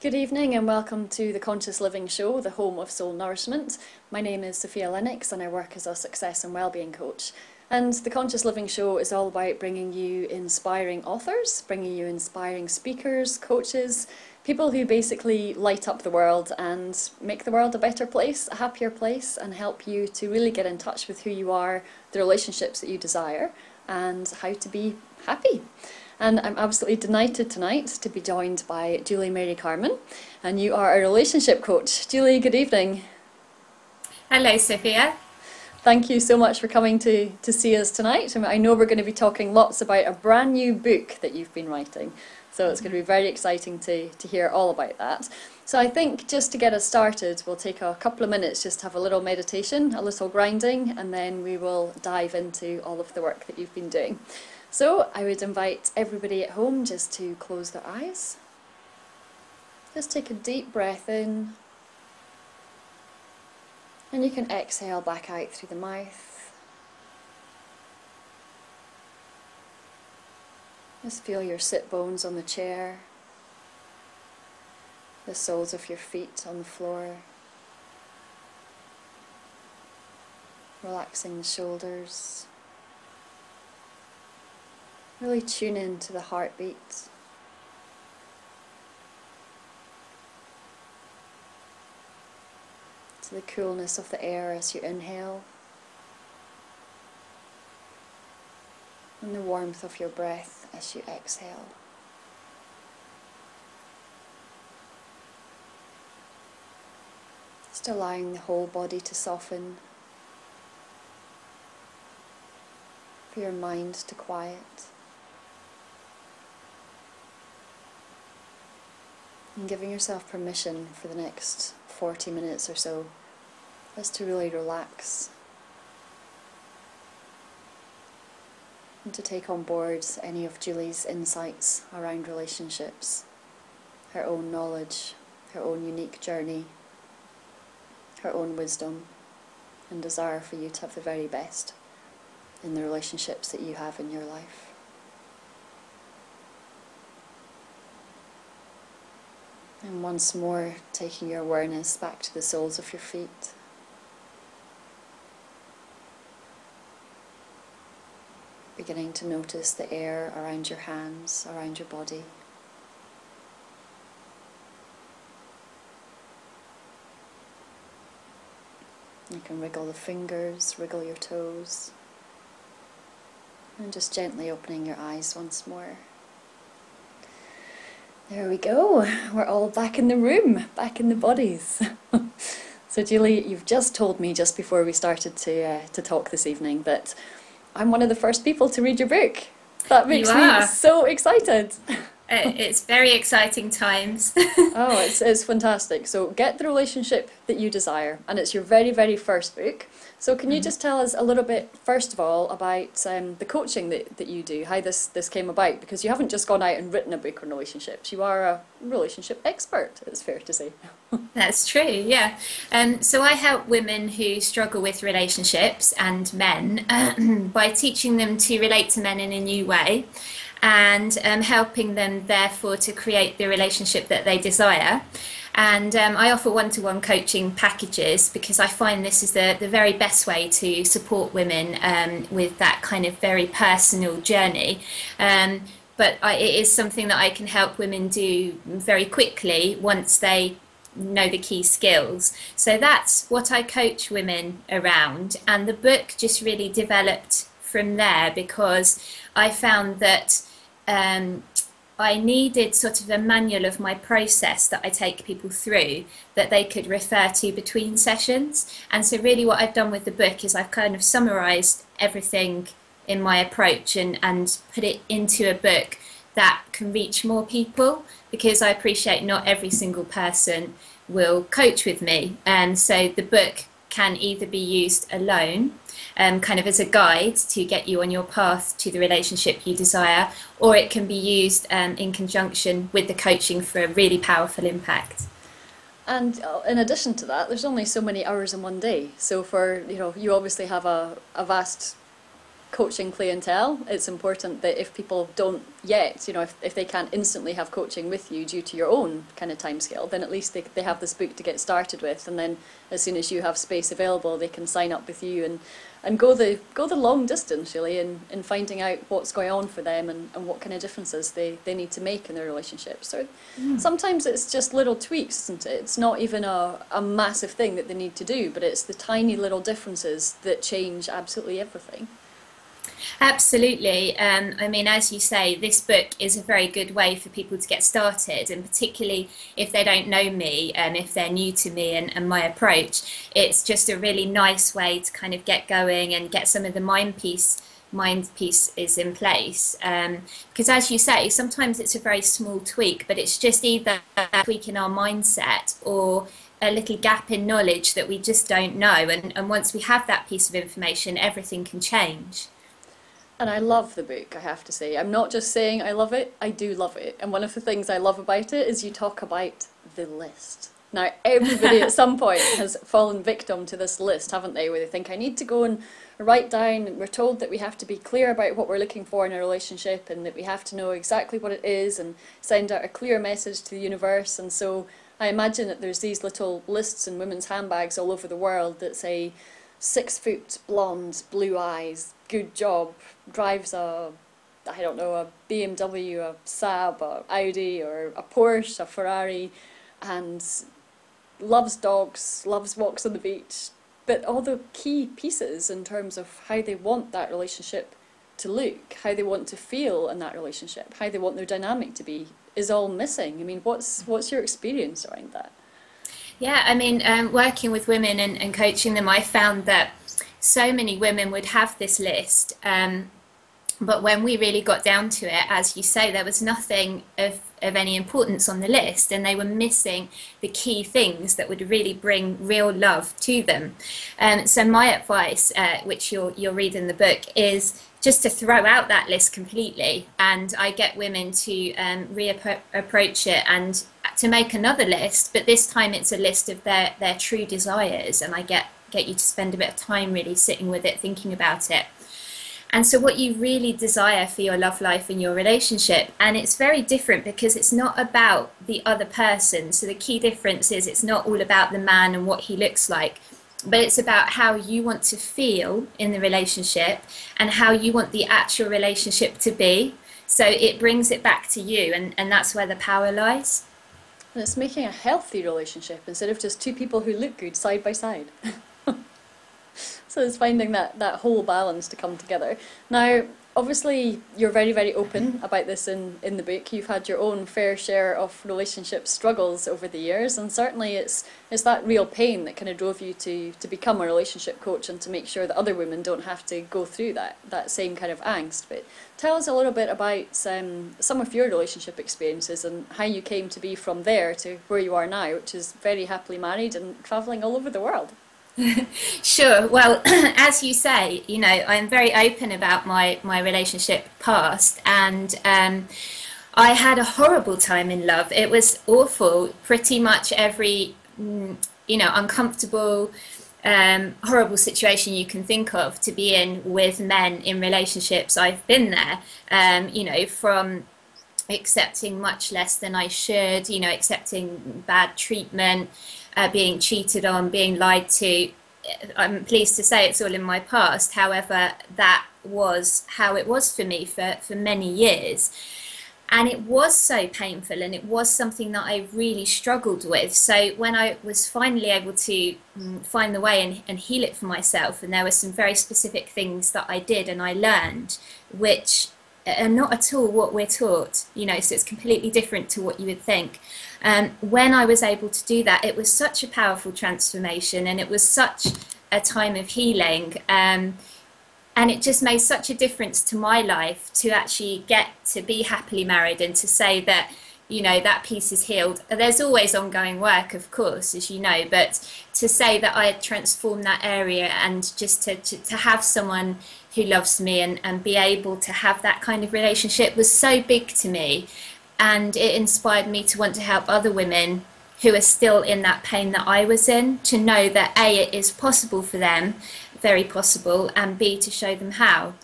Good evening and welcome to the Conscious Living Show, the home of soul nourishment. My name is Sophia Lennox and I work as a success and wellbeing coach. And the Conscious Living Show is all about bringing you inspiring authors, bringing you inspiring speakers, coaches, people who basically light up the world and make the world a better place, a happier place, and help you to really get in touch with who you are, the relationships that you desire, and how to be happy. And I'm absolutely delighted tonight to be joined by JulieMaryCarmen, and you are a relationship coach. Julie, good evening. Hello, Sophia. Thank you so much for coming to see us tonight. I know we're going to be talking lots about a brand new book that you've been writing, so it's going to be very exciting to hear all about that. So I think just to get us started, we'll take a couple of minutes just to have a little meditation, a little grounding, and then we will dive into all of the work that you've been doing. So I would invite everybody at home just to close their eyes. Just take a deep breath in. And you can exhale back out through the mouth. Just feel your sit bones on the chair. The soles of your feet on the floor. Relaxing the shoulders. Really tune in to the heartbeat. To the coolness of the air as you inhale. And the warmth of your breath as you exhale. Just allowing the whole body to soften. For your mind to quiet. And giving yourself permission for the next 40 minutes or so, just to really relax and to take on board any of Julie's insights around relationships, her own knowledge, her own unique journey, her own wisdom and desire for you to have the very best in the relationships that you have in your life. And once more, taking your awareness back to the soles of your feet. Beginning to notice the air around your hands, around your body. You can wriggle the fingers, wriggle your toes. And just gently opening your eyes once more. There we go, we're all back in the room, back in the bodies. So Julie, you've just told me just before we started to talk this evening that I'm one of the first people to read your book. That makes me so excited. It's very exciting times. Oh, it's fantastic. So get the relationship that you desire, and it's your very, very first book. So can you just tell us a little bit, first of all, about the coaching that you do, how this came about? Because you haven't just gone out and written a book on relationships. You are a relationship expert, it's fair to say. That's true, yeah. So I help women who struggle with relationships and men by teaching them to relate to men in a new way and helping them, therefore, to create the relationship that they desire. And I offer one-to-one coaching packages because I find this is the very best way to support women with that kind of very personal journey. But it is something that I can help women do very quickly once they know the key skills. So that's what I coach women around. And the book just really developed from there because I found that I needed sort of a manual of my process that I take people through that they could refer to between sessions. And so really what I've done with the book is I've kind of summarised everything in my approach and put it into a book that can reach more people, because I appreciate not every single person will coach with me. And so the book can either be used alone, kind of as a guide to get you on your path to the relationship you desire, or it can be used in conjunction with the coaching for a really powerful impact. And in addition to that, there's only so many hours in one day. So for, you obviously have a vast coaching clientele, it's important that if people don't yet, you know, if they can't instantly have coaching with you due to your own kind of timescale, then at least they have this book to get started with, and then as soon as you have space available, they can sign up with you and go the long distance really in finding out what's going on for them and what kind of differences they need to make in their relationship. So sometimes it's just little tweaks, isn't it? It's not even a massive thing that they need to do, but it's the tiny little differences that change absolutely everything. Absolutely. I mean, as you say, this book is a very good way for people to get started, and particularly if they don't know me and if they're new to me and my approach, it's just a really nice way to kind of get going and get some of the mind pieces in place. Because as you say, sometimes it's a very small tweak, but it's just either a tweak in our mindset or a little gap in knowledge that we just don't know. And once we have that piece of information, everything can change. And I love the book, I have to say. I'm not just saying I love it, I do love it. And one of the things I love about it is you talk about the list. Now, everybody at some point has fallen victim to this list, haven't they? Where they think, I need to go and write down, we're told that we have to be clear about what we're looking for in a relationship and that we have to know exactly what it is and send out a clear message to the universe. And so I imagine that there's these little lists in women's handbags all over the world that say 6 foot, blonde, blue eyes, good job, drives a BMW, a Saab, a Audi, or a Porsche, a Ferrari, and loves dogs, loves walks on the beach. But all the key pieces in terms of how they want that relationship to look, how they want to feel in that relationship, how they want their dynamic to be, is all missing. I mean, what's your experience around that? Yeah, I mean, working with women and coaching them, I found that so many women would have this list, but when we really got down to it, as you say, there was nothing of any importance on the list, and they were missing the key things that would really bring real love to them. So my advice, which you'll read in the book, is just to throw out that list completely, and I get women to reapproach it and to make another list, but this time it's a list of their true desires, and I get you to spend a bit of time really sitting with it, thinking about it. And so what you really desire for your love life and your relationship, and it's very different because it's not about the other person. So the key difference is it's not all about the man and what he looks like, but it's about how you want to feel in the relationship and how you want the actual relationship to be. So it brings it back to you, and that's where the power lies. And it's making a healthy relationship instead of just two people who look good side by side. So it's finding that whole balance to come together. Now, obviously, you're very, very open about this in the book. You've had your own fair share of relationship struggles over the years, and certainly it's that real pain that kind of drove you to become a relationship coach and to make sure that other women don't have to go through that same kind of angst. But tell us a little bit about some of your relationship experiences and how you came to be from there to where you are now, which is very happily married and travelling all over the world. Sure. Well, as you say, you know, I'm very open about my relationship past, and I had a horrible time in love. It was awful. Pretty much every, uncomfortable, horrible situation you can think of to be in with men in relationships. I've been there, from accepting much less than I should, accepting bad treatment, being cheated on, being lied to. I'm pleased to say it's all in my past. However, that was how it was for me for many years. And it was so painful, and it was something that I really struggled with. So when I was finally able to find the way and heal it for myself, and there were some very specific things that I did and I learned, which are not at all what we're taught, so it's completely different to what you would think. When I was able to do that, it was such a powerful transformation, and it was such a time of healing, and it just made such a difference to my life to actually get to be happily married and to say that, that piece is healed. There's always ongoing work, of course, as you know, but to say that I had transformed that area, and just to have someone who loves me and be able to have that kind of relationship was so big to me. And it inspired me to want to help other women who are still in that pain that I was in, to know that A, it is possible for them, very possible, and B, to show them how.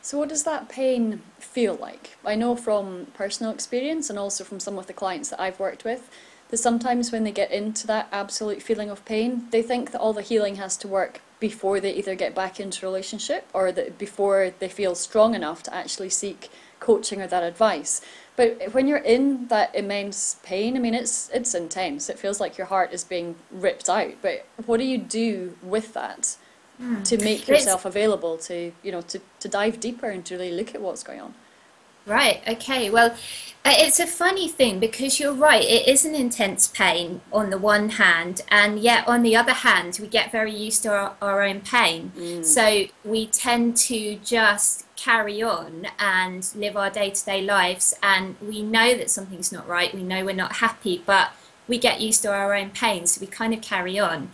So what does that pain feel like? I know from personal experience and also from some of the clients that I've worked with, that sometimes when they get into that absolute feeling of pain, they think that all the healing has to work before they either get back into a relationship or that before they feel strong enough to actually seek coaching or that advice. But when you're in that immense pain, I mean, it's intense. It feels like your heart is being ripped out. But what do you do with that to make yourself available to, to dive deeper and to really look at what's going on? Right, okay. Well, it's a funny thing because you're right, it is an intense pain on the one hand, and yet on the other hand, we get very used to our own pain. So we tend to just carry on and live our day-to-day lives, and we know that something's not right, we know we're not happy, but we get used to our own pain, so we kind of carry on.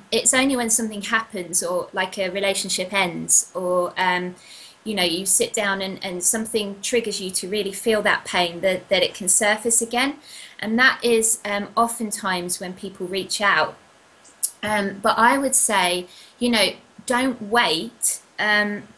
It's only when something happens, or like a relationship ends, or you sit down and something triggers you to really feel that pain, that it can surface again. And that is oftentimes when people reach out. But I would say, don't wait. The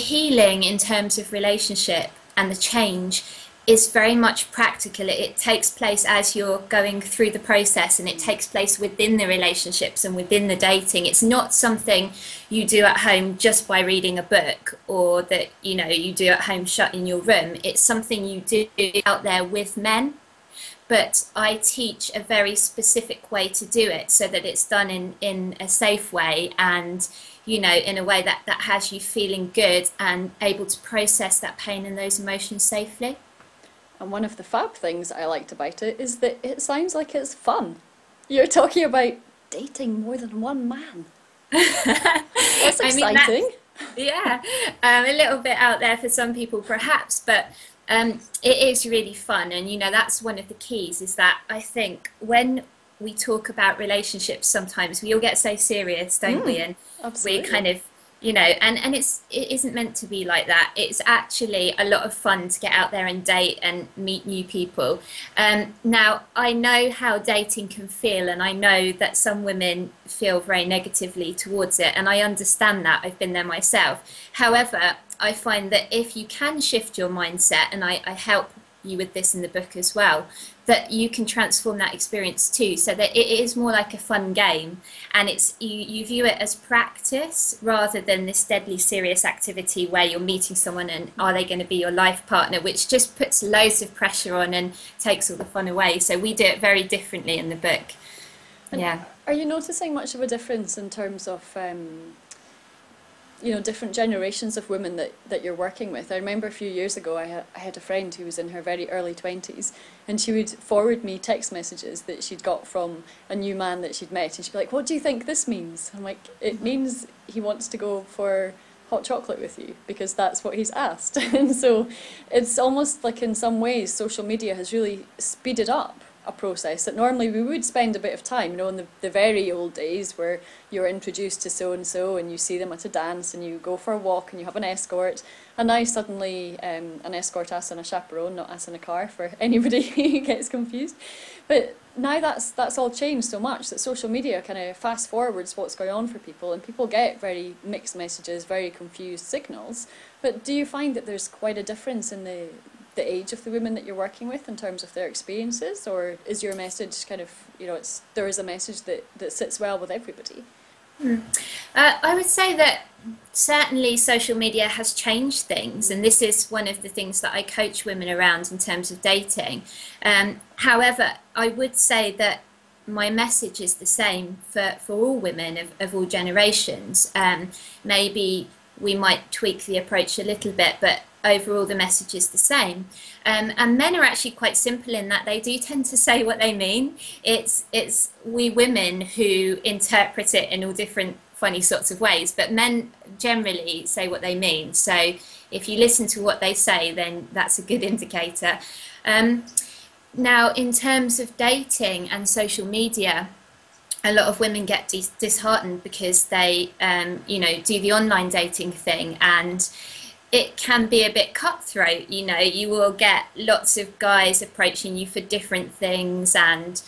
healing in terms of relationship and the change is very much practical. It takes place as you're going through the process, and it takes place within the relationships and within the dating. It's not something you do at home just by reading a book, or that you do at home shut in your room. It's something you do out there with men, but I teach a very specific way to do it so that it's done in a safe way, and in a way that has you feeling good and able to process that pain and those emotions safely. And one of the fab things I liked about it is that it sounds like it's fun. You're talking about dating more than one man. That's exciting. Yeah, a little bit out there for some people perhaps, but it is really fun. And that's one of the keys, is that I think when we talk about relationships, sometimes we all get so serious, don't we? And absolutely. we kind of and it isn't meant to be like that. It's actually a lot of fun to get out there and date and meet new people. Now, I know how dating can feel, and I know that some women feel very negatively towards it, and I understand that. I've been there myself. However, I find that if you can shift your mindset, and I help you with this in the book as well, that you can transform that experience too, so that it is more like a fun game, and it's you view it as practice rather than this deadly serious activity where you're meeting someone and are they going to be your life partner, which just puts loads of pressure on and takes all the fun away. So we do it very differently in the book. And yeah. Are you noticing much of a difference in terms of different generations of women that you're working with? I remember a few years ago I had a friend who was in her very early 20s, and she would forward me text messages that she'd got from a new man that she'd met, and she'd be like, what do you think this means? I'm like, it means he wants to go for hot chocolate with you because that's what he's asked. And so it's almost like in some ways social media has really speeded up a process that normally we would spend a bit of time, in the very old days where you're introduced to so-and-so and you see them at a dance and you go for a walk and you have an escort, and now suddenly an escort asks on a chaperone, not asks in a car, for anybody who gets confused. But now that's all changed so much that social media kind of fast forwards what's going on for people, and people get very mixed messages, very confused signals. But do you find that there's quite a difference in the age of the women that you're working with in terms of their experiences, or is your message kind of, there is a message that sits well with everybody? I would say that certainly social media has changed things, and this is one of the things that I coach women around in terms of dating. However, I would say that my message is the same for all women of all generations. Maybe we might tweak the approach a little bit, but overall the message is the same. And men are actually quite simple in that they do tend to say what they mean. It's we women who interpret it in all different funny sorts of ways, but men generally say what they mean. So if you listen to what they say, then that's a good indicator. Now, in terms of dating and social media, a lot of women get disheartened because they do the online dating thing, and it can be a bit cutthroat. You know, you will get lots of guys approaching you for different things, and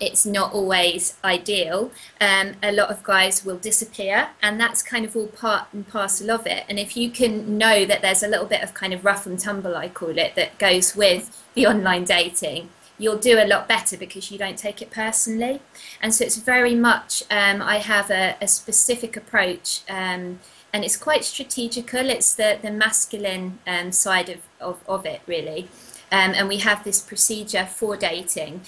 it's not always ideal. A lot of guys will disappear, and that's kind of all part and parcel of it. And if you can know that there's a little bit of kind of rough and tumble, I call it, that goes with the online dating, you'll do a lot better because you don't take it personally. And so it's very much, I have a specific approach, and it's quite strategical. It's the masculine side of it, really. And we have this procedure for dating,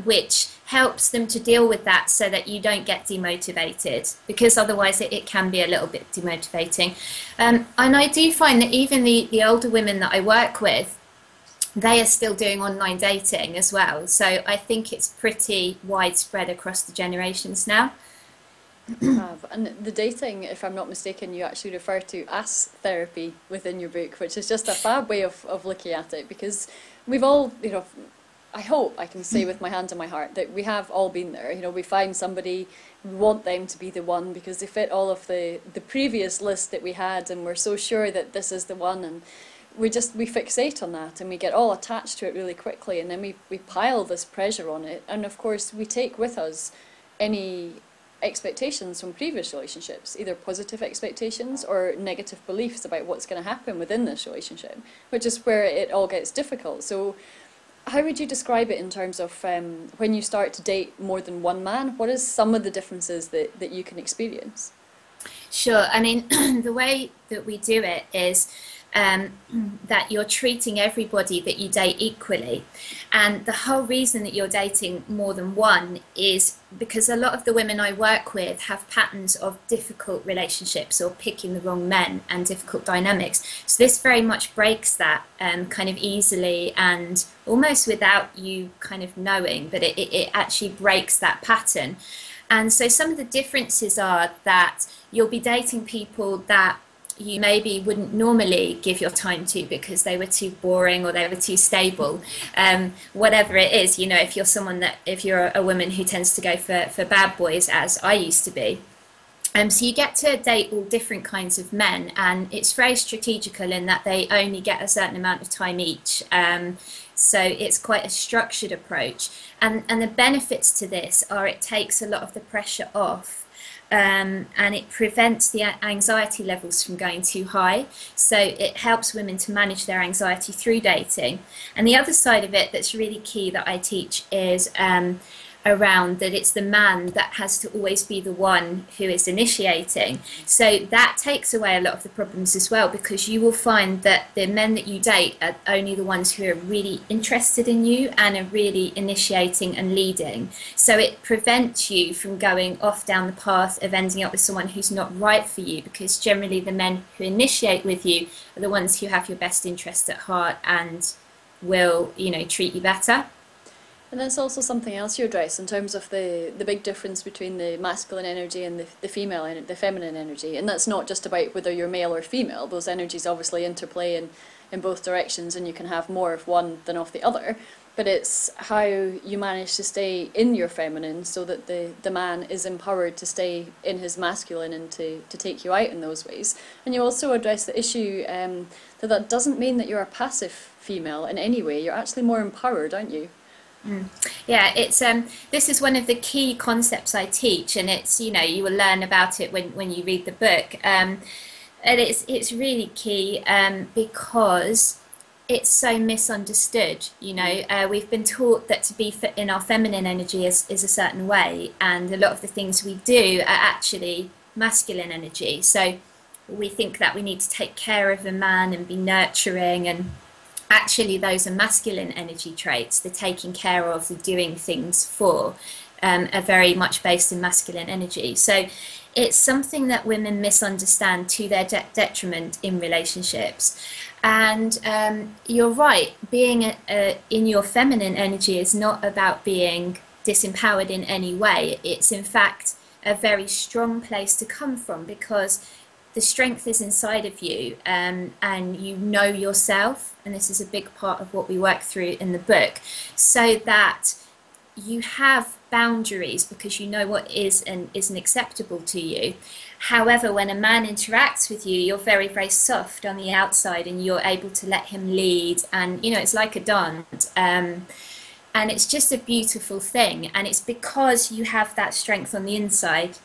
which helps them to deal with that so that you don't get demotivated, because otherwise it can be a little bit demotivating. And I do find that even the older women that I work with, they are still doing online dating as well. So I think it's pretty widespread across the generations now. Have. And the dating, if I'm not mistaken, you actually refer to as therapy within your book, which is just a fab way of looking at it, because we've all, you know, I hope I can say with my hand on my heart that we have all been there. You know, we find somebody, we want them to be the one because they fit all of the previous list that we had, and we're so sure that this is the one, and we fixate on that and we get all attached to it really quickly, and then we pile this pressure on it, and of course we take with us any expectations from previous relationships, either positive expectations or negative beliefs about what's going to happen within this relationship, which is where it all gets difficult. So how would you describe it in terms of when you start to date more than one man? What is some of the differences that you can experience? Sure. I mean, the way that we do it is that you're treating everybody that you date equally. And the whole reason that you're dating more than one is because a lot of the women I work with have patterns of difficult relationships or picking the wrong men and difficult dynamics. So this very much breaks that kind of easily and almost without you kind of knowing, but it actually breaks that pattern. And so some of the differences are that you'll be dating people that you maybe wouldn't normally give your time to because they were too boring or they were too stable. Whatever it is, you know, if you're a woman who tends to go for bad boys, as I used to be. So you get to date all different kinds of men, and it's very strategical in that they only get a certain amount of time each. So it's quite a structured approach. And the benefits to this are it takes a lot of the pressure off. And it prevents the anxiety levels from going too high. So it helps women to manage their anxiety through dating. And the other side of it that's really key that I teach is around that it's the man that has to always be the one who is initiating. So that takes away a lot of the problems as well, because you will find that the men that you date are only the ones who are really interested in you and are really initiating and leading. So it prevents you from going off down the path of ending up with someone who's not right for you, because generally the men who initiate with you are the ones who have your best interest at heart and will, you know, treat you better. And that's also something else you address in terms of the big difference between the masculine energy and the female the feminine energy. And that's not just about whether you're male or female. Those energies obviously interplay in both directions, and you can have more of one than of the other. But it's how you manage to stay in your feminine so that the man is empowered to stay in his masculine and to take you out in those ways. And you also address the issue that doesn't mean that you're a passive female in any way. You're actually more empowered, aren't you? Yeah, it's this is one of the key concepts I teach, and it's, you know, you will learn about it when you read the book, and it's really key because it's so misunderstood. You know, we've been taught that to be in our feminine energy is a certain way, and a lot of the things we do are actually masculine energy. So we think that we need to take care of a man and be nurturing, and actually those are masculine energy traits. The taking care of, the doing things for, are very much based in masculine energy. So it's something that women misunderstand to their detriment in relationships. And you're right, being in your feminine energy is not about being disempowered in any way. It's in fact a very strong place to come from, because the strength is inside of you, and you know yourself, and this is a big part of what we work through in the book, so that you have boundaries because you know what is and isn't acceptable to you. However, when a man interacts with you, you're very, very soft on the outside and you're able to let him lead. And, you know, it's like a dance. And it's just a beautiful thing. And it's because you have that strength on the inside.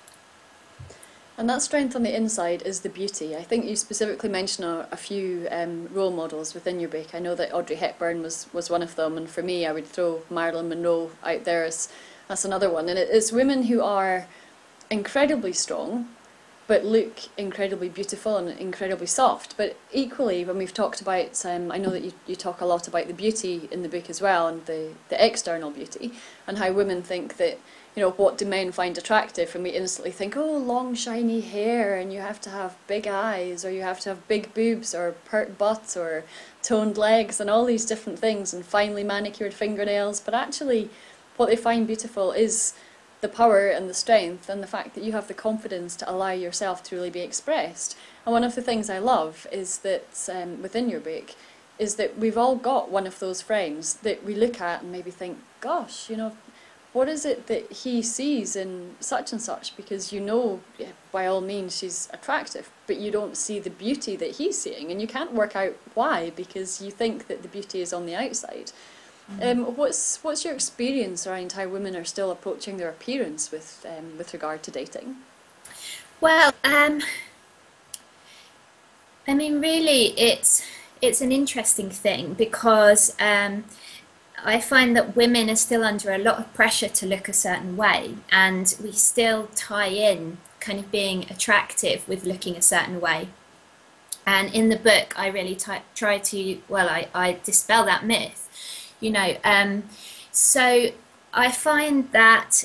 And that strength on the inside is the beauty. I think you specifically mentioned a few role models within your book. I know that Audrey Hepburn was one of them, and for me, I would throw Marilyn Monroe out there as that's another one. And it's women who are incredibly strong, but look incredibly beautiful and incredibly soft. But equally, when we've talked about, I know that you talk a lot about the beauty in the book as well, and the external beauty, and how women think that, you know, what do men find attractive, and we instantly think, oh, long shiny hair, and you have to have big eyes, or you have to have big boobs, or pert butt, or toned legs, and all these different things, and finely manicured fingernails. But actually, what they find beautiful is the power and the strength and the fact that you have the confidence to allow yourself to really be expressed. And one of the things I love is that within your book is that we've all got one of those friends that we look at and maybe think, gosh, you know, what is it that he sees in such and such? Because you know, by all means, she's attractive, but you don't see the beauty that he's seeing, and you can't work out why, because you think that the beauty is on the outside. What's your experience around how women are still approaching their appearance with regard to dating? Well, I mean, really, it's an interesting thing because I find that women are still under a lot of pressure to look a certain way, and we still tie in kind of being attractive with looking a certain way. And in the book, I really try to, well, I dispel that myth, you know. So I find that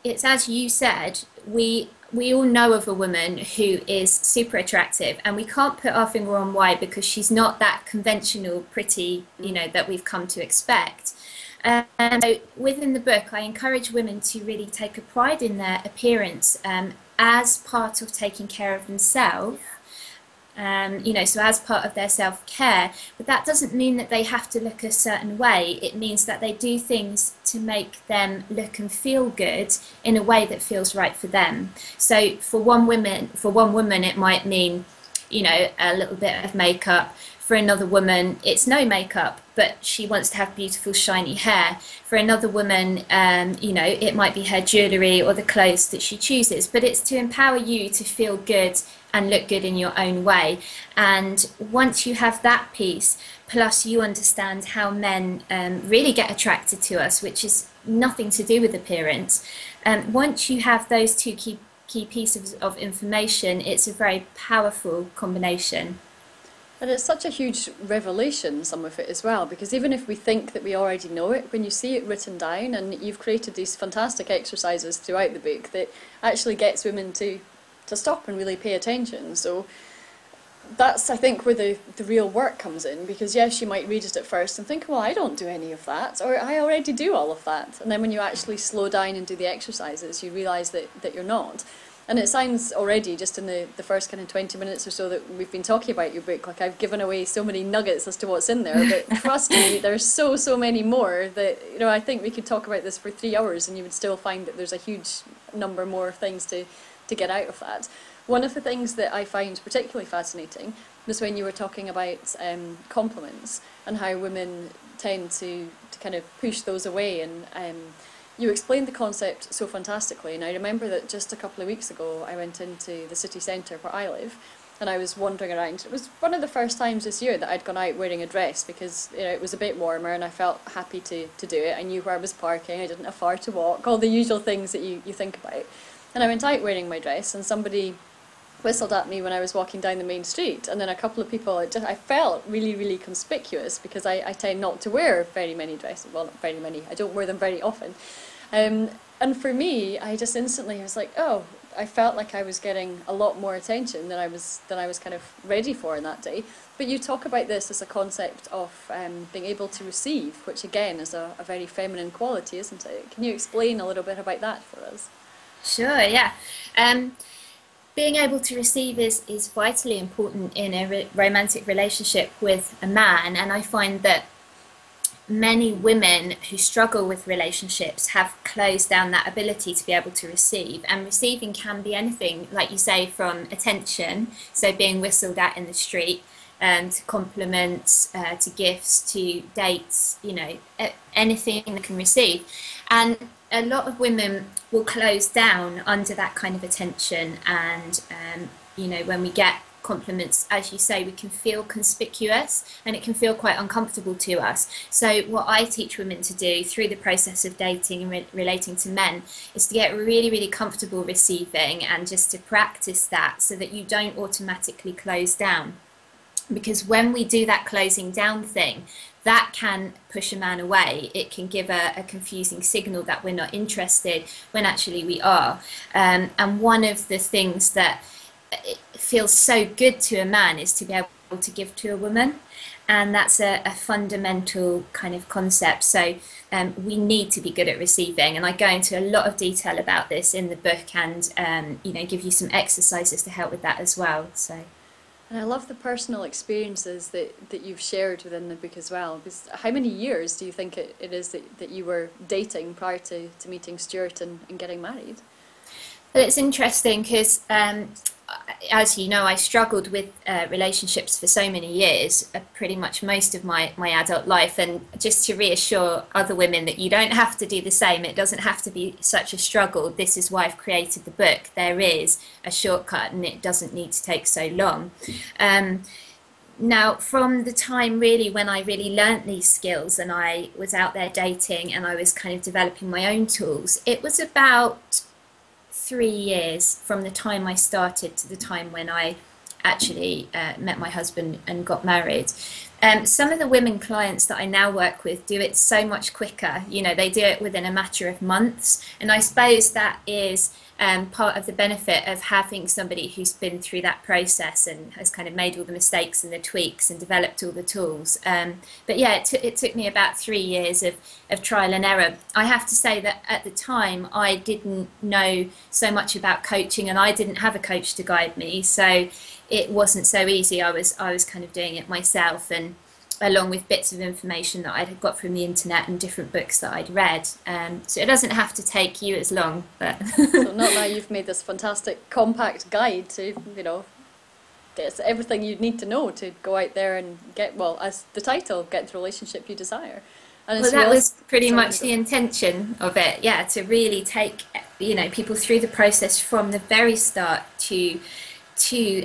it's as you said, we all know of a woman who is super attractive, and we can't put our finger on why, because she's not that conventional pretty, you know, that we've come to expect. So within the book, I encourage women to really take a pride in their appearance as part of taking care of themselves. You know, so as part of their self-care, but that doesn't mean that they have to look a certain way. It means that they do things to make them look and feel good in a way that feels right for them. So for one woman, it might mean, you know, a little bit of makeup. For another woman, it's no makeup, but she wants to have beautiful, shiny hair. For another woman, you know, it might be her jewellery or the clothes that she chooses, but it's to empower you to feel good and look good in your own way. And once you have that piece, plus you understand how men really get attracted to us, which is nothing to do with appearance, once you have those two key pieces of information, it's a very powerful combination. And it's such a huge revelation, some of it as well, because even if we think that we already know it, when you see it written down, and you've created these fantastic exercises throughout the book that actually gets women to stop and really pay attention. So that's, I think, where the real work comes in, because yes, you might read it at first and think, well, I don't do any of that, or I already do all of that. And then when you actually slow down and do the exercises, you realise that you're not. And it sounds already, just in the first kind of 20 minutes or so that we've been talking about your book, like I've given away so many nuggets as to what's in there, but trust me, there's so many more that, you know, I think we could talk about this for 3 hours and you would still find that there's a huge number more of things to get out of that. One of the things that I find particularly fascinating was when you were talking about compliments and how women tend to kind of push those away, and you explained the concept so fantastically. And I remember that just a couple of weeks ago I went into the city centre where I live, and I was wandering around. It was one of the first times this year that I'd gone out wearing a dress, because, you know, it was a bit warmer and I felt happy to do it. I knew where I was parking, I didn't have far to walk, all the usual things that you think about. And I went out wearing my dress, and somebody whistled at me when I was walking down the main street, and then a couple of people, I felt really conspicuous, because I tend not to wear very many dresses. Well, not very many, I don't wear them very often. And for me, I just instantly was like, oh, I felt like I was getting a lot more attention than I was kind of ready for in that day. But you talk about this as a concept of being able to receive, which again is a very feminine quality, isn't it? Can you explain a little bit about that for us? Sure, yeah. Being able to receive is vitally important in a romantic relationship with a man, and I find that many women who struggle with relationships have closed down that ability to be able to receive. And receiving can be anything, like you say, from attention, so being whistled at in the street, to compliments, to gifts, to dates, you know, anything they can receive. And a lot of women will close down under that kind of attention. And, you know, when we get compliments, as you say, we can feel conspicuous and it can feel quite uncomfortable to us. So what I teach women to do through the process of dating and relating to men is to get really, really comfortable receiving, and just to practice that so that you don't automatically close down. Because when we do that closing down thing, that can push a man away. It can give a confusing signal that we're not interested when actually we are. And one of the things that it feels so good to a man is to be able to give to a woman. And that's a fundamental kind of concept. So we need to be good at receiving. And I go into a lot of detail about this in the book, and you know, give you some exercises to help with that as well. So. And I love the personal experiences that you've shared within the book as well. Because how many years do you think it is that you were dating prior to meeting Stuart and getting married? Well, it's interesting because, as you know, I struggled with relationships for so many years, pretty much most of my adult life. And just to reassure other women that you don't have to do the same, it doesn't have to be such a struggle. This is why I've created the book. There is a shortcut and it doesn't need to take so long. Now, from the time really when I really learnt these skills and I was out there dating and I was kind of developing my own tools, it was about 3 years from the time I started to the time when I actually met my husband and got married. Some of the women clients that I now work with do it so much quicker. You know, they do it within a matter of months. And I suppose that is part of the benefit of having somebody who's been through that process and has kind of made all the mistakes and the tweaks and developed all the tools. But yeah, it took me about 3 years of trial and error. I have to say that at the time I didn't know so much about coaching, and I didn't have a coach to guide me. So it wasn't so easy. I was kind of doing it myself, and along with bits of information that I'd got from the internet and different books that I'd read. So it doesn't have to take you as long. But So not now you've made this fantastic compact guide to, you know, it's everything you need to know to go out there and get, well, as the title, get the relationship you desire. And well, that was pretty much the intention of it, yeah, to really take, you know, people through the process from the very start to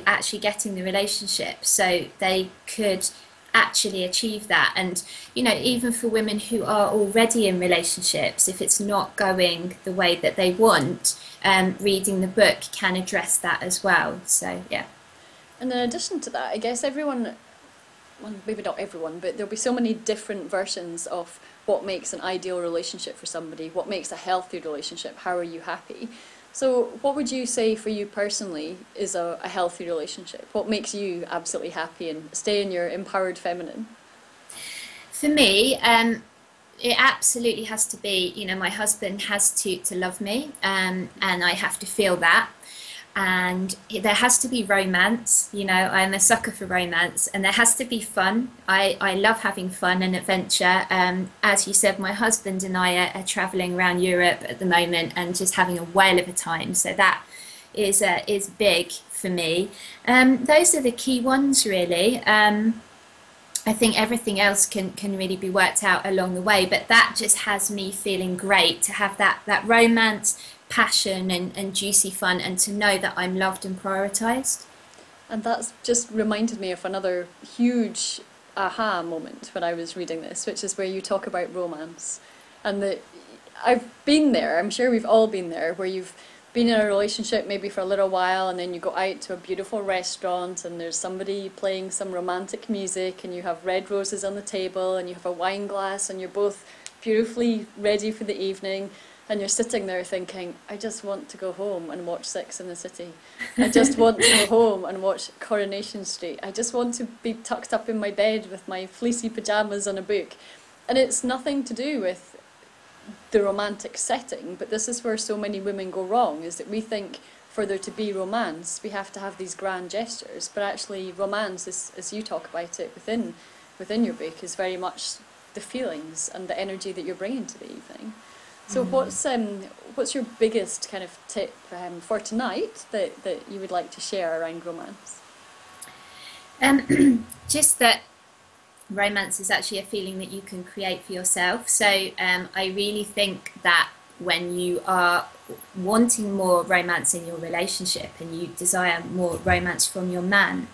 actually getting the relationship, so they could actually achieve that. And you know, even for women who are already in relationships, if it's not going the way that they want, reading the book can address that as well. So yeah. And in addition to that, I guess everyone, well, maybe not everyone, but there'll be so many different versions of what makes an ideal relationship for somebody, what makes a healthy relationship, how are you happy. So what would you say for you personally is a healthy relationship? What makes you absolutely happy and stay in your empowered feminine? For me, it absolutely has to be, you know, my husband has to love me, and I have to feel that. And there has to be romance. You know, I'm a sucker for romance, and there has to be fun. I love having fun and adventure. As you said, my husband and I are traveling around Europe at the moment and just having a whale of a time. So that is big for me. Those are the key ones, really. I think everything else can really be worked out along the way, but that just has me feeling great to have that romance, passion and juicy fun, and to know that I'm loved and prioritised. And that's just reminded me of another huge aha moment when I was reading this, which is where you talk about romance. And that I've been there, I'm sure we've all been there, where you've been in a relationship maybe for a little while, and then you go out to a beautiful restaurant and there's somebody playing some romantic music, and you have red roses on the table and you have a wine glass and you're both beautifully ready for the evening. And you're sitting there thinking, I just want to go home and watch Sex and the City. I just want to go home and watch Coronation Street. I just want to be tucked up in my bed with my fleecy pyjamas and a book. And it's nothing to do with the romantic setting, but this is where so many women go wrong, is that we think for there to be romance, we have to have these grand gestures. But actually romance, as you talk about it within your book, is very much the feelings and the energy that you're bringing to the evening. So what's your biggest kind of tip for tonight that you would like to share around romance? Just that romance is actually a feeling that you can create for yourself. So I really think that when you are wanting more romance in your relationship and you desire more romance from your man,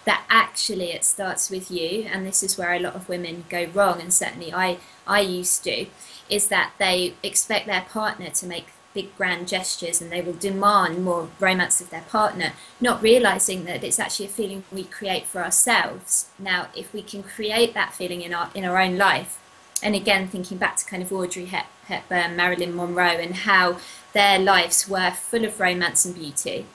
that actually it starts with you. And this is where a lot of women go wrong, and certainly I used to, is that they expect their partner to make big grand gestures and they will demand more romance of their partner, not realizing that it's actually a feeling we create for ourselves. Now, if we can create that feeling in our own life, and again thinking back to kind of Audrey Hepburn, Marilyn Monroe, and how their lives were full of romance and beauty,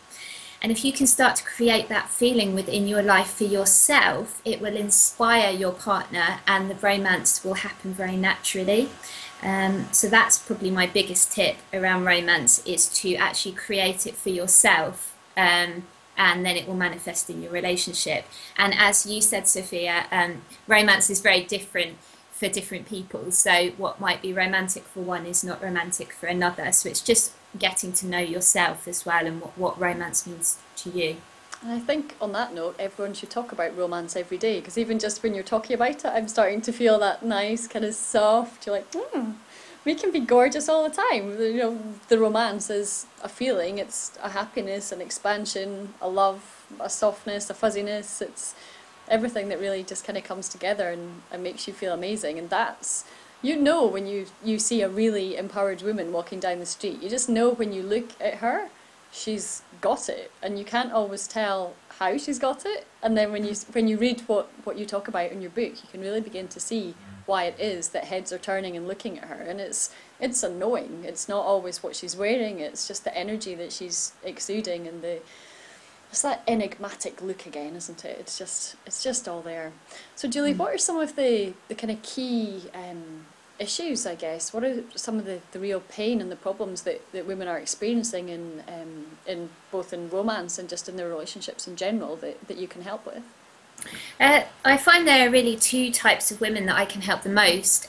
and if you can start to create that feeling within your life for yourself, it will inspire your partner and the romance will happen very naturally. So that's probably my biggest tip around romance, is to actually create it for yourself, and then it will manifest in your relationship. And as you said, Sophia, romance is very different for different people. So what might be romantic for one is not romantic for another. So it's just getting to know yourself as well, and what romance means to you. And I think on that note, everyone should talk about romance every day, because even just when you're talking about it, I'm starting to feel that nice kind of soft, you're like, we can be gorgeous all the time. You know, the romance is a feeling, it's a happiness, an expansion, a love, a softness, a fuzziness. It's everything that really just kind of comes together and makes you feel amazing. And that's, you know, when you see a really empowered woman walking down the street, you just know when you look at her, she's got it, and you can't always tell how she's got it. And then when you read what you talk about in your book, you can really begin to see why it is that heads are turning and looking at her. And it's a knowing. It's not always what she's wearing, it's just the energy that she's exuding, and it's that enigmatic look again, isn't it? It's just all there. So Julie, what are some of the kind of key issues, I guess? What are some of the real pain and the problems that women are experiencing in both in romance and just in their relationships in general that you can help with? I find there are really two types of women that I can help the most.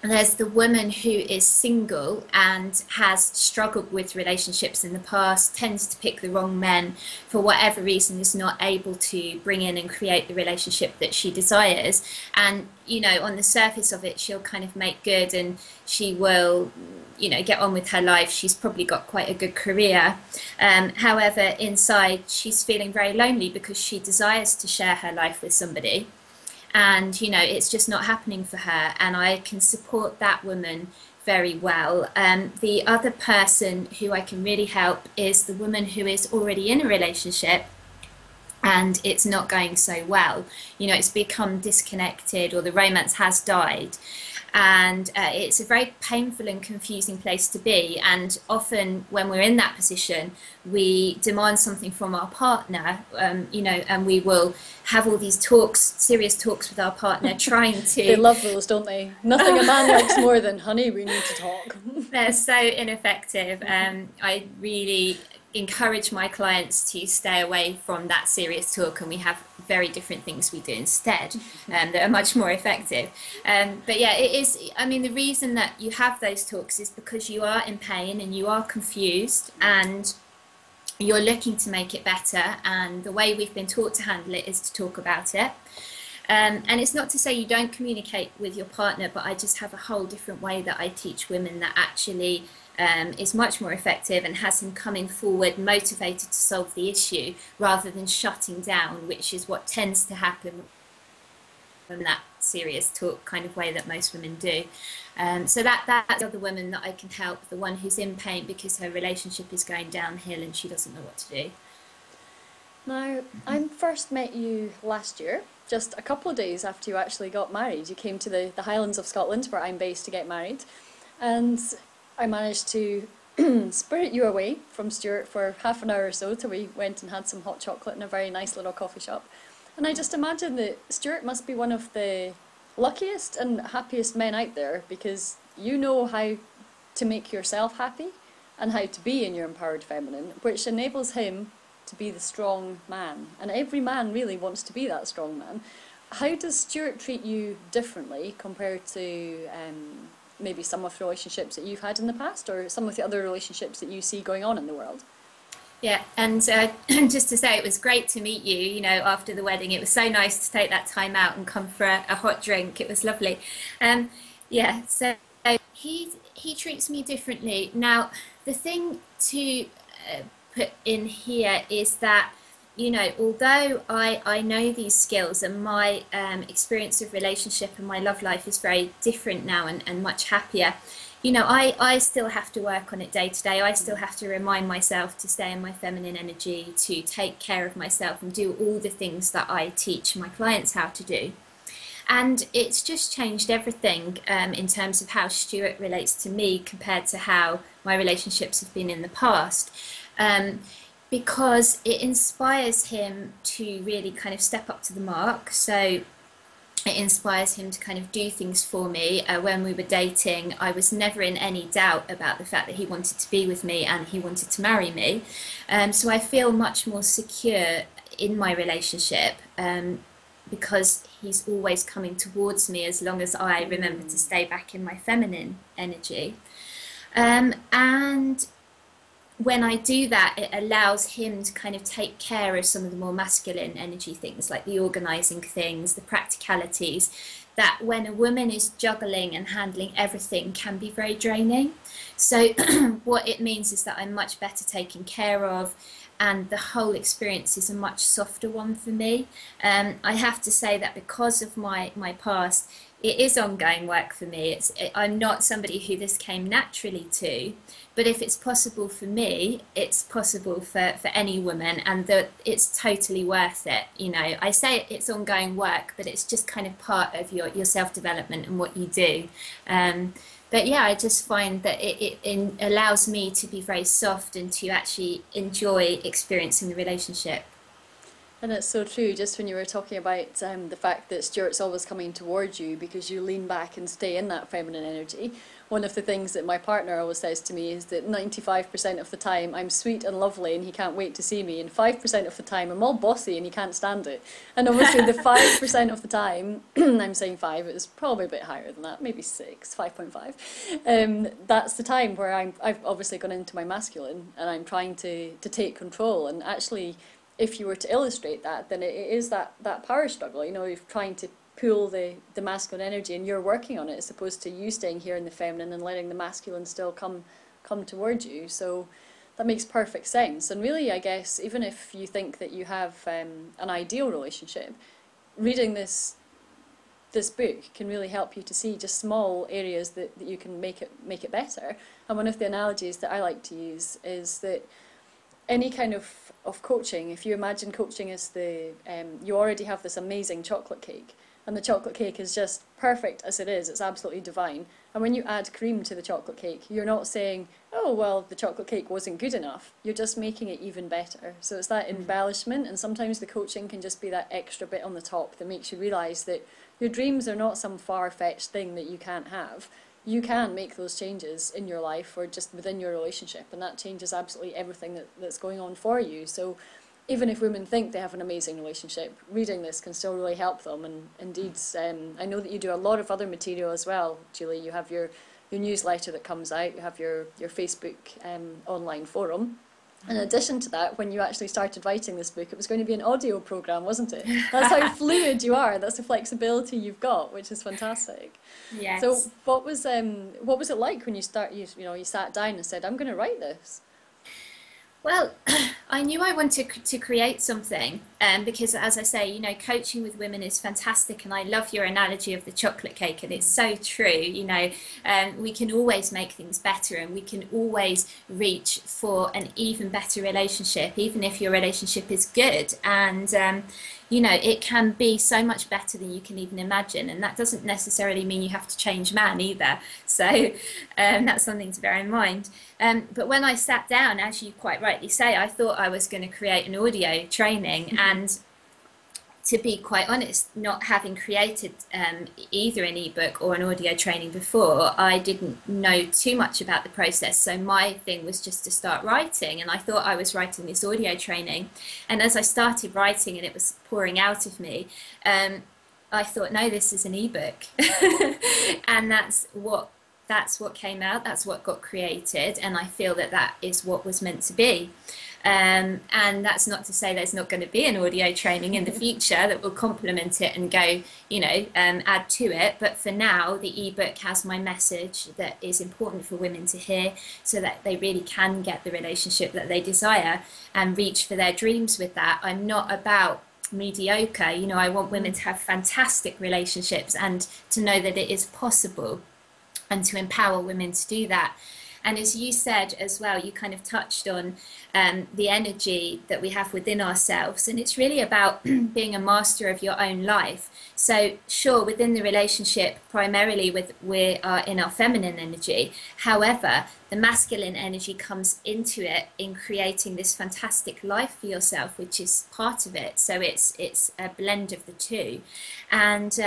There's the woman who is single and has struggled with relationships in the past, tends to pick the wrong men, for whatever reason is not able to bring in and create the relationship that she desires. And, you know, on the surface of it, she'll kind of make good and she will, you know, get on with her life. She's probably got quite a good career. However, inside, she's feeling very lonely because she desires to share her life with somebody. And, you know, it's just not happening for her. And I can support that woman very well. The other person who I can really help is the woman who is already in a relationship and it's not going so well. You know, it's become disconnected, or the romance has died. And it's a very painful and confusing place to be. And often when we're in that position, we demand something from our partner, you know, and we will have all these talks, serious talks with our partner, trying to... They love those, don't they? Nothing a man likes more than, honey, we need to talk. They're so ineffective. I really encourage my clients to stay away from that serious talk, and we have very different things we do instead that are much more effective. But yeah, it is, I mean, the reason that you have those talks is because you are in pain and you are confused and you're looking to make it better, and the way we've been taught to handle it is to talk about it. And it's not to say you don't communicate with your partner, but I just have a whole different way that I teach women that actually is much more effective and has him coming forward motivated to solve the issue rather than shutting down, which is what tends to happen in that serious talk kind of way that most women do. So that's the other woman that I can help, the one who's in pain because her relationship is going downhill and she doesn't know what to do. Now, I first met you last year, just a couple of days after you actually got married. You came to the Highlands of Scotland, where I'm based, to get married, and I managed to spirit you away from Stuart for half an hour or so till we went and had some hot chocolate in a very nice little coffee shop. And I just imagine that Stuart must be one of the luckiest and happiest men out there, because you know how to make yourself happy and how to be in your empowered feminine, which enables him to be the strong man. And every man really wants to be that strong man. how does Stuart treat you differently compared to maybe some of the relationships that you've had in the past, or some of the other relationships that you see going on in the world? Yeah, and just to say, it was great to meet you, after the wedding. It was so nice to take that time out and come for a hot drink. It was lovely. Um, yeah, so he treats me differently. Now, the thing to put in here is that, although I know these skills, and my experience of relationship and my love life is very different now, and much happier. I still have to work on it day to day. I still have to remind myself to stay in my feminine energy, to take care of myself and do all the things that I teach my clients how to do. And it's just changed everything in terms of how Stuart relates to me compared to how my relationships have been in the past. Because it inspires him to really kind of step up to the mark. So it inspires him to kind of do things for me. When we were dating, I was never in any doubt about the fact that he wanted to be with me and he wanted to marry me. So I feel much more secure in my relationship, because he's always coming towards me as long as I remember to stay back in my feminine energy. And when I do that, it allows him to kind of take care of some of the more masculine energy things, like the organizing things, the practicalities, that when a woman is juggling and handling everything can be very draining. So what it means is that I'm much better taken care of, and the whole experience is a much softer one for me. I have to say that because of my past, it is ongoing work for me. I'm not somebody who this came naturally to, but if it's possible for me, it's possible for any woman, and that it's totally worth it. I say it's ongoing work, but it's just kind of part of your self-development and what you do. But yeah, I just find that it allows me to be very soft and to actually enjoy experiencing the relationship. And it's so true, just when you were talking about the fact that Stuart's always coming towards you because you lean back and stay in that feminine energy. One of the things that my partner always says to me is that 95% of the time I'm sweet and lovely and he can't wait to see me, and 5% of the time I'm all bossy and he can't stand it. And obviously the 5% of the time, I'm saying 5, it was probably a bit higher than that, maybe 6, 5.5. That's the time where I've obviously gone into my masculine and I'm trying to take control. And actually, if you were to illustrate that, then it is that power struggle, you're trying to pull the masculine energy and you're working on it, as opposed to you staying here in the feminine and letting the masculine still come towards you. So that makes perfect sense. And really, I guess, even if you think that you have an ideal relationship, reading this book can really help you to see just small areas that you can make it better. And one of the analogies that I like to use is that any kind of coaching, if you imagine coaching as you already have this amazing chocolate cake, and the chocolate cake is just perfect as it is, it's absolutely divine. And when you add cream to the chocolate cake, you're not saying, oh, well, the chocolate cake wasn't good enough. You're just making it even better. So it's that embellishment, and sometimes the coaching can just be that extra bit on the top that makes you realise that your dreams are not some far-fetched thing that you can't have. You can make those changes in your life or just within your relationship, and that changes absolutely everything that's going on for you. So even if women think they have an amazing relationship, reading this can still really help them. And indeed, I know that you do a lot of other material as well, Julie. You have your newsletter that comes out, you have your Facebook online forum. In addition to that, when you actually started writing this book, it was going to be an audio program, wasn't it? That's how fluid you are. That's the flexibility you've got, which is fantastic. Yes. So, what was it like when you sat down and said, "I'm going to write this"? Well, I knew I wanted to create something, because, as I say, coaching with women is fantastic, and I love your analogy of the chocolate cake, and it's so true. We can always make things better, and we can always reach for an even better relationship, even if your relationship is good. And it can be so much better than you can even imagine, and that doesn't necessarily mean you have to change man either. So that's something to bear in mind. But when I sat down, as you quite rightly say, I thought I was going to create an audio training, and to be quite honest, not having created either an ebook or an audio training before, I didn't know too much about the process. So my thing was just to start writing, and I thought I was writing this audio training. And as I started writing and it was pouring out of me, I thought, no, this is an ebook. And that's what came out, that's what got created, and I feel that that is what was meant to be. And that's not to say there's not going to be an audio training in the future that will complement it and go, add to it. But for now, the ebook has my message that is important for women to hear, so that they really can get the relationship that they desire and reach for their dreams with that. I'm not about mediocre. I want women to have fantastic relationships and to know that it is possible, and to empower women to do that. And as you said as well, you kind of touched on the energy that we have within ourselves. And it's really about being a master of your own life. So sure, within the relationship, primarily we are in our feminine energy. However, the masculine energy comes into it in creating this fantastic life for yourself, which is part of it. So it's a blend of the two. And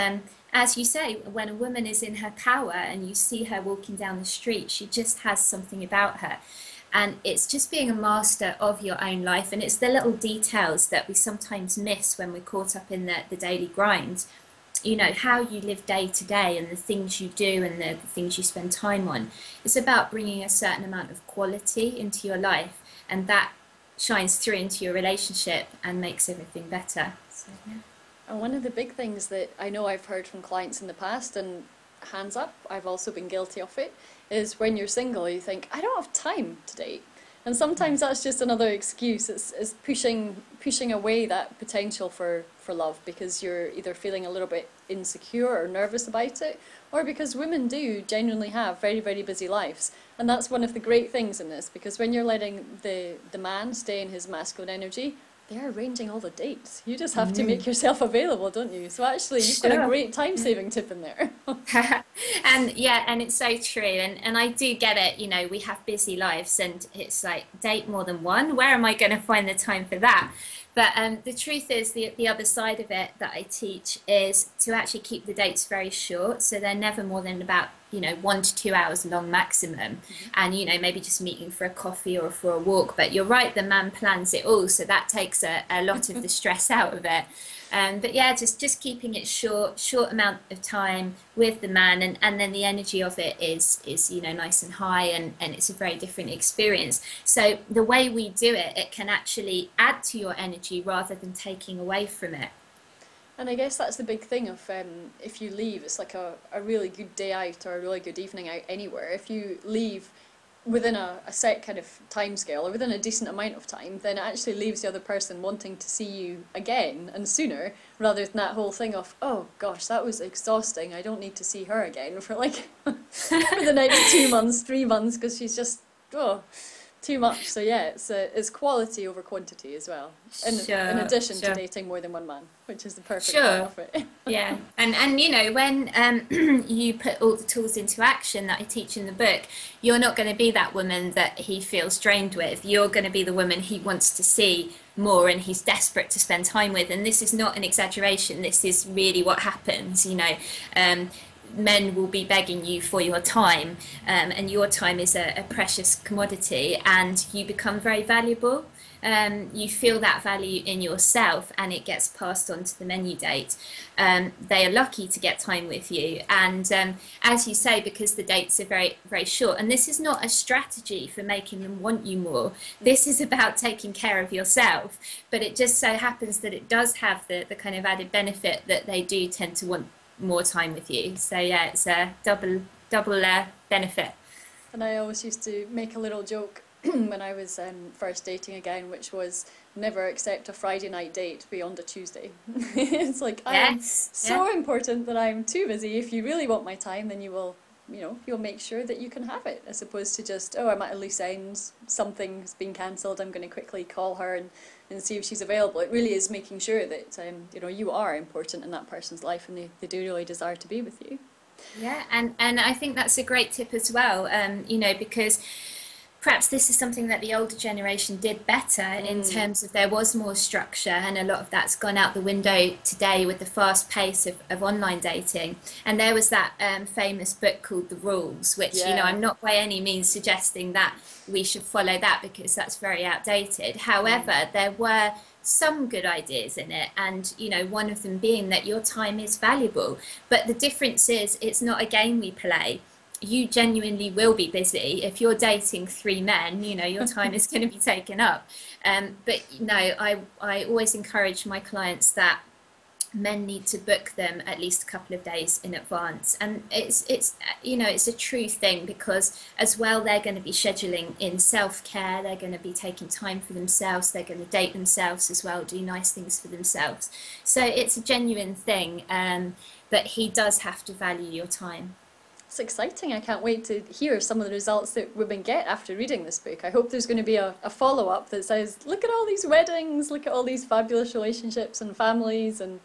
as you say, when a woman is in her power and you see her walking down the street, she just has something about her. And it's just being a master of your own life. And it's the little details that we sometimes miss when we're caught up in the daily grind. How you live day to day and the things you do and the things you spend time on. It's about bringing a certain amount of quality into your life. And that shines through into your relationship and makes everything better. So, yeah. And one of the big things that I know I've heard from clients in the past, and hands up, I've also been guilty of it, is when you're single, you think, I don't have time to date. And sometimes that's just another excuse. It's pushing away that potential for love, because you're either feeling a little bit insecure or nervous about it, or because women do genuinely have very, very busy lives. And that's one of the great things in this, because when you're letting the man stay in his masculine energy, they're arranging all the dates. You just have to make yourself available, don't you? So actually, you've got a great time-saving tip in there. And it's so true. And I do get it. We have busy lives, and it's like, date more than one. Where am I going to find the time for that? But the truth is, the other side of it that I teach is to actually keep the dates very short. So they're never more than about 1 to 2 hours long maximum. And maybe just meeting for a coffee or for a walk. But you're right, the man plans it all, so that takes a lot of the stress out of it. But yeah, just keeping it short amount of time with the man, and then the energy of it is nice and high, and it's a very different experience. So the way we do it, it can actually add to your energy rather than taking away from it. And I guess that's the big thing of if you leave, it's like a really good day out or a really good evening out anywhere. If you leave within a set kind of time scale, or within a decent amount of time, then it actually leaves the other person wanting to see you again and sooner, rather than that whole thing of, oh gosh, that was exhausting, I don't need to see her again for for the next 2 months, 3 months, because she's just too much. So yeah, it's quality over quantity as well, in addition to dating more than one man, which is the perfect part of it. Yeah, and when you put all the tools into action that I teach in the book, you're not going to be that woman that he feels drained with. You're going to be the woman he wants to see more and he's desperate to spend time with. And this is not an exaggeration. This is really what happens. Men will be begging you for your time, and your time is a precious commodity, and you become very valuable. You feel that value in yourself, and it gets passed on to the men you date. They are lucky to get time with you, and as you say, because the dates are very, very short, and this is not a strategy for making them want you more. This is about taking care of yourself, but it just so happens that it does have the kind of added benefit that they do tend to want more time with you. So yeah, it's a double benefit. And I always used to make a little joke when I was first dating again, which was never accept a Friday night date beyond a Tuesday. It's like, I am so important that I'm too busy. If you really want my time, then you will, you'll make sure that you can have it, as opposed to just, oh, I'm at a loose end, something's been cancelled, I'm going to quickly call her and see if she's available. It really is making sure that you are important in that person's life, and they do really desire to be with you. Yeah, and I think that's a great tip as well, because perhaps this is something that the older generation did better in terms of there was more structure, and a lot of that's gone out the window today with the fast pace of online dating. And there was that famous book called The Rules, which, I'm not by any means suggesting that we should follow that, because that's very outdated. However, there were some good ideas in it, and one of them being that your time is valuable. But the difference is, it's not a game we play. You genuinely will be busy. If you're dating 3 men, your time is going to be taken up. But no, I always encourage my clients that men need to book them at least a couple of days in advance, and it's a true thing, because as well, they're going to be scheduling in self-care, they're going to be taking time for themselves, they're going to date themselves as well, do nice things for themselves. So it's a genuine thing, but he does have to value your time. It's exciting. I can't wait to hear some of the results that women get after reading this book. I hope there's going to be a follow-up that says, look at all these weddings, look at all these fabulous relationships and families, and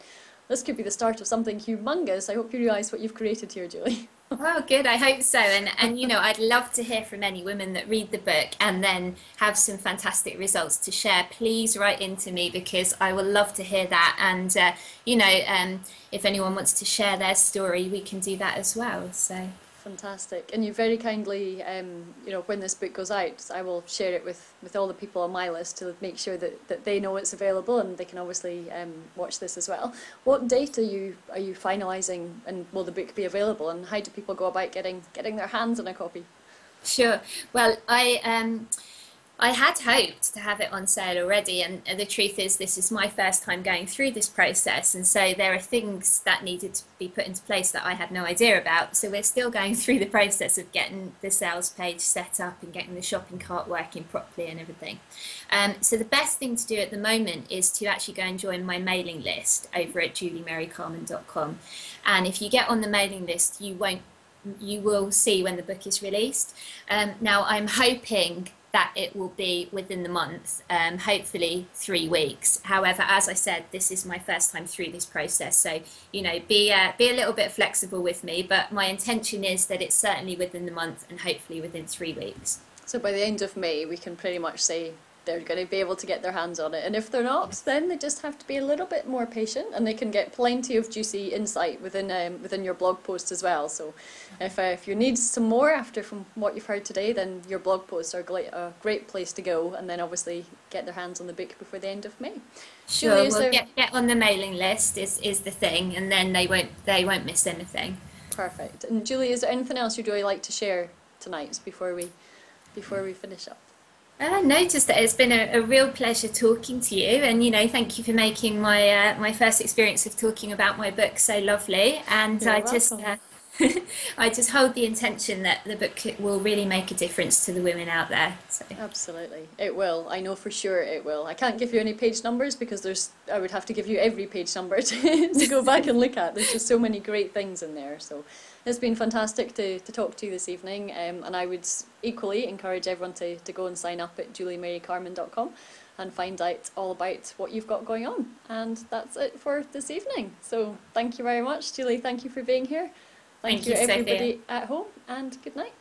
this could be the start of something humongous. I hope you realise what you've created here, Julie. Well, good. I hope so. And I'd love to hear from any women that read the book and then have some fantastic results to share. Please write into me, because I will love to hear that. And if anyone wants to share their story, we can do that as well. So fantastic. And you very kindly, when this book goes out, I will share it with all the people on my list to make sure that they know it's available, and they can obviously watch this as well. What date are you finalising, and will the book be available, and how do people go about getting their hands on a copy? Sure. Well, I had hoped to have it on sale already, and the truth is, this is my first time going through this process, and so there are things that needed to be put into place that I had no idea about. So we're still going through the process of getting the sales page set up and getting the shopping cart working properly and everything. So the best thing to do at the moment is to actually go and join my mailing list over at JulieMaryCarmen.com, and if you get on the mailing list, you will see when the book is released. Now, I'm hoping that it will be within the month, hopefully 3 weeks. However, as I said, this is my first time through this process, so be a little bit flexible with me, but my intention is that it's certainly within the month, and hopefully within 3 weeks. So by the end of May, we can pretty much say they're going to be able to get their hands on it. And if they're not, then they just have to be a little bit more patient, and they can get plenty of juicy insight within your blog post as well. So if you need some more from what you've heard today, then your blog posts are a great place to go, and then obviously get their hands on the book before the end of May. Sure, Julie, get on the mailing list is the thing, and then they won't miss anything. Perfect. And Julie, is there anything else you'd really like to share tonight before we finish up? I noticed that it's been a real pleasure talking to you, and thank you for making my first experience of talking about my book so lovely. And You're I welcome. I just hold the intention that the book will really make a difference to the women out there. So. Absolutely, it will. I know for sure it will. I can't give you any page numbers, because I would have to give you every page number to go back and look at. There's just so many great things in there. So it's been fantastic to talk to you this evening, and I would equally encourage everyone to go and sign up at JulieMaryCarmen.com and find out all about what you've got going on. And that's it for this evening. So thank you very much, Julie. Thank you for being here. Thank you, everybody at home, and good night.